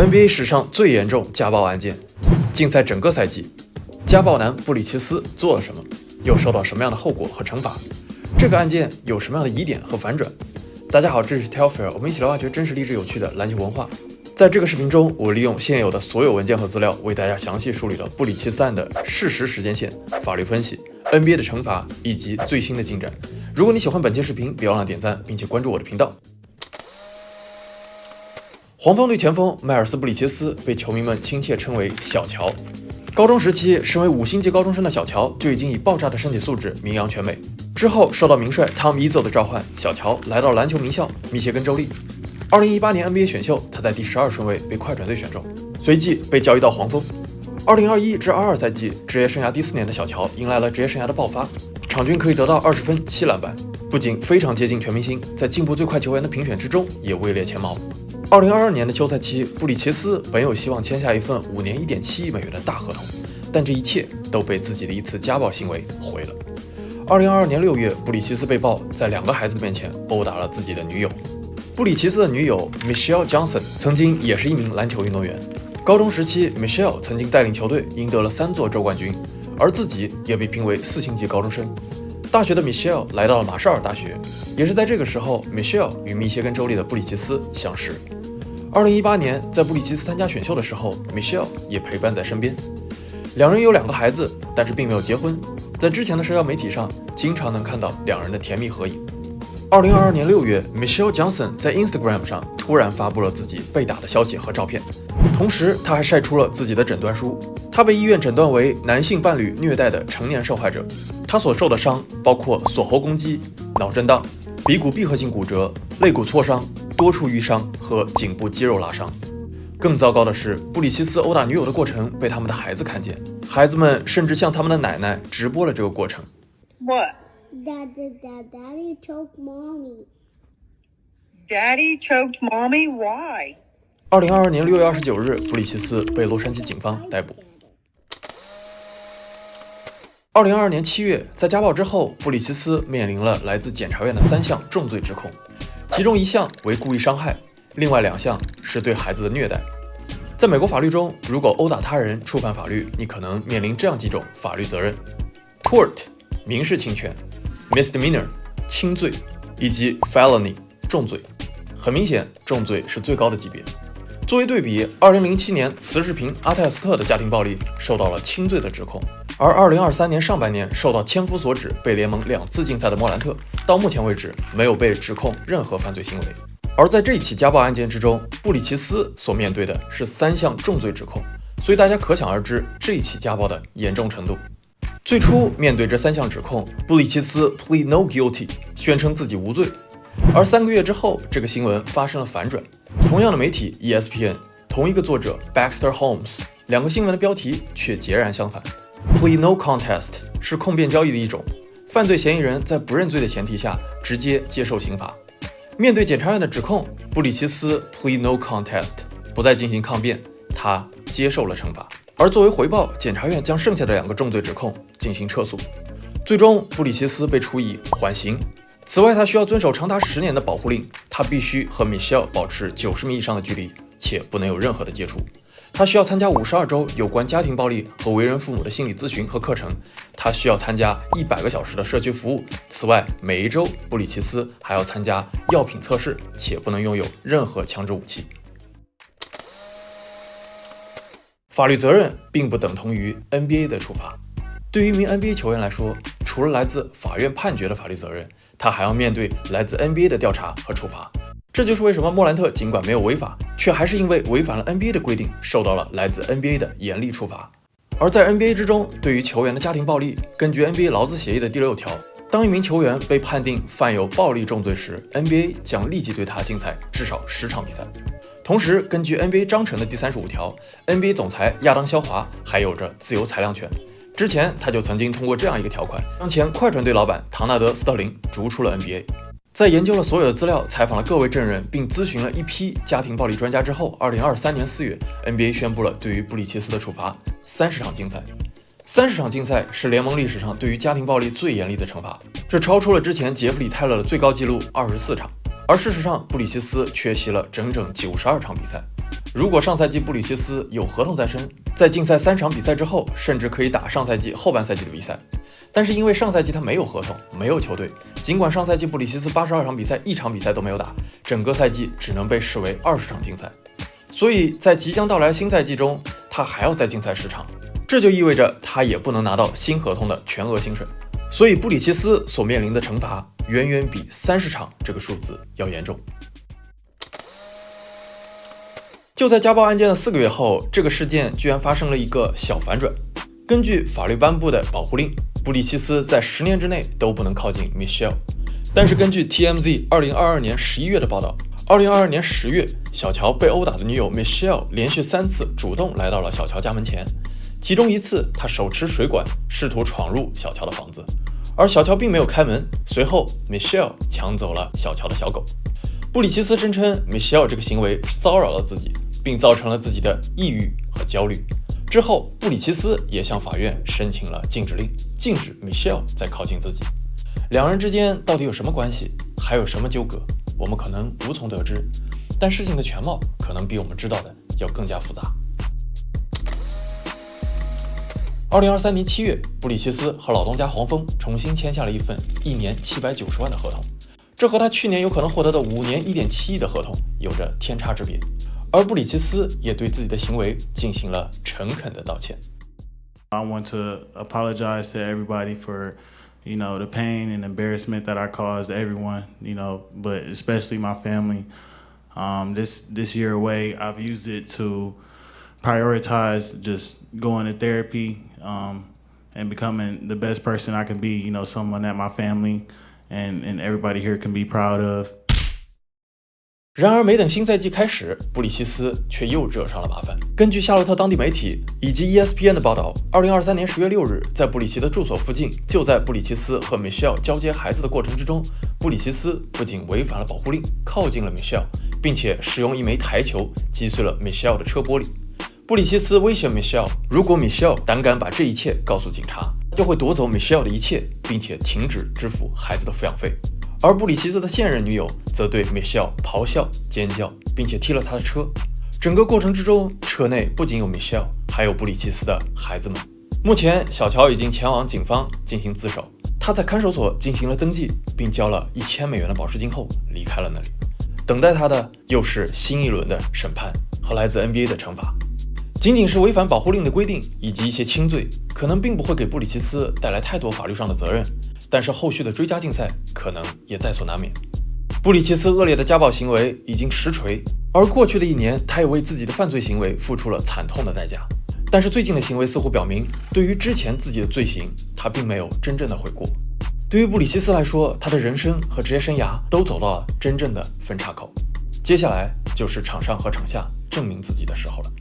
NBA 史上最严重家暴案件，竞赛整个赛季，家暴男布里奇斯做了什么，又受到什么样的后果和惩罚？这个案件有什么样的疑点和反转？大家好，这里是 Telfair， 我们一起来挖掘真实励志有趣的篮球文化。在这个视频中，我利用现有的所有文件和资料，为大家详细梳理了布里奇斯案的事实时间线、法律分析、NBA 的惩罚以及最新的进展。如果你喜欢本期视频，别忘了点赞并且关注我的频道。黄蜂队前锋迈尔斯·布里奇斯被球迷们亲切称为小乔。高中时期，身为5星级高中生的小乔就已经以爆炸的身体素质名扬全美。之后，受到名帅 Tom Izzo 的召唤，小乔来到篮球名校密歇根州立。2018年 NBA 选秀，他在第12顺位被快船队选中，随即被交易到黄蜂。2021至22赛季，职业生涯第4年的小乔迎来了职业生涯的爆发，场均可以得到20分、7篮板，不仅非常接近全明星，在进步最快球员的评选之中也位列前茅。2022年的休赛期，布里奇斯本有希望签下一份5年1.7亿美元的大合同，但这一切都被自己的一次家暴行为毁了。2022年6月，布里奇斯被曝在2个孩子的面前殴打了自己的女友。布里奇斯的女友 Michelle Johnson 曾经也是一名篮球运动员。高中时期 Michelle 曾经带领球队赢得了3座州冠军，而自己也被评为4星级高中生。大学的 Michelle 来到了马绍尔大学，也是在这个时候 Michelle 与密歇根州立的布里奇斯相识。2018年，在布里奇斯参加选秀的时候 ，Michelle 也陪伴在身边。两人有2个孩子，但是并没有结婚。在之前的社交媒体上，经常能看到2人的甜蜜合影。2022年6月 ，Michelle Johnson 在 Instagram 上突然发布了自己被打的消息和照片，同时她还晒出了自己的诊断书。她被医院诊断为男性伴侣虐待的成年受害者。她所受的伤包括锁喉攻击、脑震荡、鼻骨闭合性骨折、肋骨挫伤、多处瘀伤和颈部肌肉拉伤。更糟糕的是，布里奇斯殴打女友的过程被他们的孩子看见，孩子们甚至向他们的奶奶直播了这个过程。What? Daddy choked mommy. Daddy choked mommy? Why? 2022年6月29日，布里奇斯被洛杉矶警方逮捕。2022年7月，在家暴之后，布里奇斯面临了来自检察院的3项重罪指控，其中1项为故意伤害，另外2项是对孩子的虐待。在美国法律中，如果殴打他人触犯法律，你可能面临这样几种法律责任 ：tort 民事侵权、misdemeanor 轻罪，以及 felony 重罪。很明显，重罪是最高的级别。作为对比，2007年慈世平阿泰斯特的家庭暴力受到了轻罪的指控，而2023年上半年受到千夫所指被联盟2次禁赛的莫兰特，到目前为止没有被指控任何犯罪行为。而在这起家暴案件之中，布里奇斯所面对的是3项重罪指控，所以大家可想而知这一起家暴的严重程度。最初面对这3项指控，布里奇斯 plead no guilty， 宣称自己无罪。而3个月之后，这个新闻发生了反转。同样的媒体 ESPN， 同一个作者 Baxter Holmes， 2个新闻的标题却截然相反。Plead no contest 是控辩交易的一种，犯罪嫌疑人在不认罪的前提下直接接受刑罚。面对检察院的指控，布里奇斯 plead no contest， 不再进行抗辩，他接受了惩罚。而作为回报，检察院将剩下的2个重罪指控进行撤诉。最终，布里奇斯被处以缓刑。此外，他需要遵守长达10年的保护令，他必须和 Michelle 保持90米以上的距离，且不能有任何的接触。他需要参加52周有关家庭暴力和为人父母的心理咨询和课程。他需要参加100个小时的社区服务。此外，每1周布里奇斯还要参加药品测试，且不能拥有任何枪支武器。法律责任并不等同于 NBA 的处罚。对于一名 NBA 球员来说，除了来自法院判决的法律责任，他还要面对来自 NBA 的调查和处罚。这就是为什么莫兰特尽管没有违法，却还是因为违反了 NBA 的规定，受到了来自 NBA 的严厉处罚。而在 NBA 之中，对于球员的家庭暴力，根据 NBA 劳资协议的第6条，当一名球员被判定犯有暴力重罪时， NBA 将立即对他禁赛至少10场比赛。同时，根据 NBA 章程的第35条， NBA 总裁亚当·肖华还有着自由裁量权。之前他就曾经通过这样一个条款，将前快船队老板唐纳德·斯特林逐出了 NBA。在研究了所有的资料，采访了各位证人，并咨询了一批家庭暴力专家之后，2023年4月 ，NBA 宣布了对于布里奇斯的处罚：30场禁赛。30场禁赛是联盟历史上对于家庭暴力最严厉的惩罚，这超出了之前杰弗里·泰勒的最高纪录24场。而事实上，布里奇斯缺席了整整92场比赛。如果上赛季布里奇斯有合同在身，在禁赛3场比赛之后，甚至可以打上赛季后半赛季的比赛。但是因为上赛季他没有合同，没有球队，尽管上赛季布里奇斯82场比赛1场比赛都没有打，整个赛季只能被视为20场禁赛。所以在即将到来的新赛季中，他还要再禁赛10场，这就意味着他也不能拿到新合同的全额薪水。所以布里奇斯所面临的惩罚远远比30场这个数字要严重。就在家暴案件的4个月后，这个事件居然发生了一个小反转。根据法律颁布的保护令，布里奇斯在10年之内都不能靠近 Michelle。但是根据 TMZ 2022年11月的报道，2022年10月，小乔被殴打的女友 Michelle 连续3次主动来到了小乔家门前，其中一次她手持水管试图闯入小乔的房子，而小乔并没有开门。随后 Michelle 抢走了小乔的小狗。布里奇斯声称 Michelle 这个行为骚扰了自己，并造成了自己的抑郁和焦虑。之后，布里奇斯也向法院申请了禁止令，禁止 Michelle 再靠近自己。两人之间到底有什么关系，还有什么纠葛，我们可能无从得知，但事情的全貌可能比我们知道的要更加复杂。2023年7月，布里奇斯和老东家黄蜂重新签下了一份1年790万的合同，这和他去年有可能获得的5年1.7亿的合同有着天差之别。而布里奇斯也对自己的行为进行了诚恳的道歉。I want to apologize to everybody for, the pain and embarrassment that I caused everyone, but especially my family. This year away, I've used it to prioritize just going to therapy, and becoming the best person I can be, someone that my family and everybody here can be proud of. 然而没等新赛季开始，布里奇斯却又惹上了麻烦。根据夏洛特当地媒体以及 ESPN 的报道，2023年10月6日，在布里奇的住所附近，就在布里奇斯和 Michelle 交接孩子的过程之中，布里奇斯不仅违反了保护令，靠近了 Michelle， 并且使用一枚台球击碎了 Michelle 的车玻璃。布里奇斯威胁 Michelle， 如果 Michelle 胆敢把这一切告诉警察，就会夺走 Michelle 的一切，并且停止支付孩子的抚养费。而布里奇斯的现任女友则对 Michelle 咆哮、尖叫，并且踢了他的车。整个过程之中，车内不仅有 Michelle， 还有布里奇斯的孩子们。目前，小乔已经前往警方进行自首，他在看守所进行了登记，并交了$1000的保释金后离开了那里。等待他的又是新一轮的审判和来自 NBA 的惩罚。仅仅是违反保护令的规定以及一些轻罪，可能并不会给布里奇斯带来太多法律上的责任，但是后续的追加竞赛可能也在所难免。布里奇斯恶劣的家暴行为已经实锤，而过去的1年，他也为自己的犯罪行为付出了惨痛的代价。但是最近的行为似乎表明，对于之前自己的罪行，他并没有真正的悔过。对于布里奇斯来说，他的人生和职业生涯都走到了真正的分岔口，接下来就是场上和场下证明自己的时候了。